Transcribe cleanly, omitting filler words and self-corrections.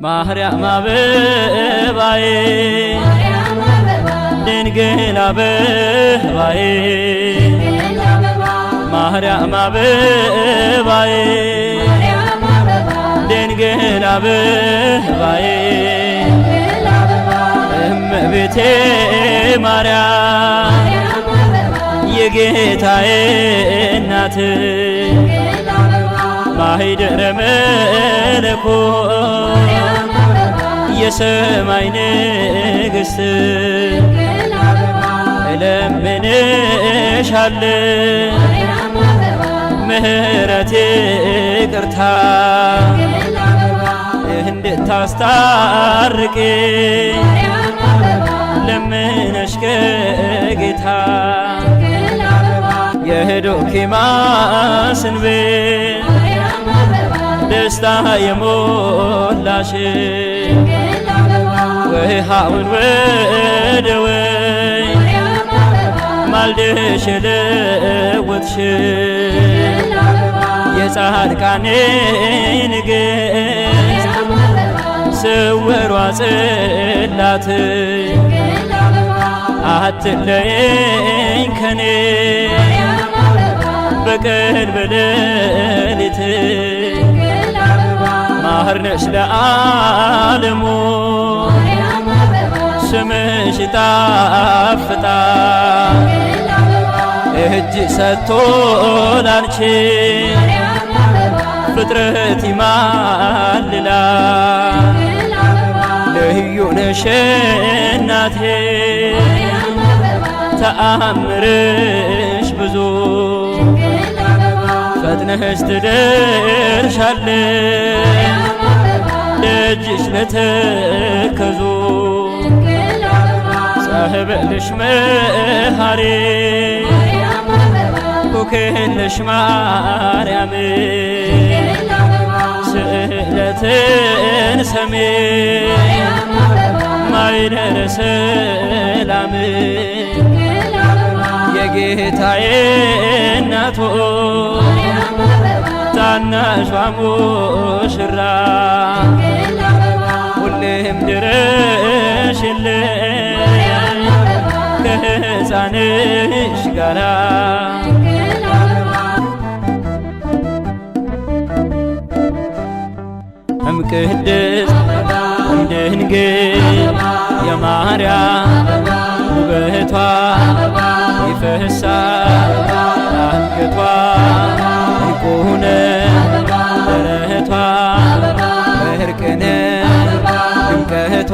ማርያም አበባዬ ድንግል አበባዬ ማርያም አበባዬ ድንግል አበባዬ እመቤቴ ማርያም የጌታዬ እናት ማኅደረ መለኮት የሰማይ ንግሥት እለምንሻለሁ ምሕረት ይቅርታ እንድታስታርቂ ለምነሽ ከጌታ የዶኪማስን ቤት ደስታ የሞላሽ ውሃውን ወደ ወይን ማልደሽ የለወጥሽ የጻድቃኔ ንግሥት ስውሯ ጽላት አትለየኝ ከኔ በቀን በሌሊት ማህር ነሽ ለዓለሙ ስምሽ ይጣፍጣል እጅ ሰጥቶ ላንቺ ፍጥረት ይማልላል ልዩ ነሽ እናቴ ተአምርሽ ብዙ ፈጥነሽ ትደርሻለሽ ደጅሽ ለተከዙ ጸበልሽ መሐሪ ኮከለሽ ማርያም ስእለትን ሰሜ ማኅደረ ሰላም የጌታዬ እናቶ ታናሿ ሙሽራ ሁሌም ድረሽልኝ ከሕፃንሽ ጋራ እምቅድስት ድንግል የማርያም ውበቷ ይፈሳል አንገቷ ዕንቁነ ደረቷ ወርቅነ ድምቀቷ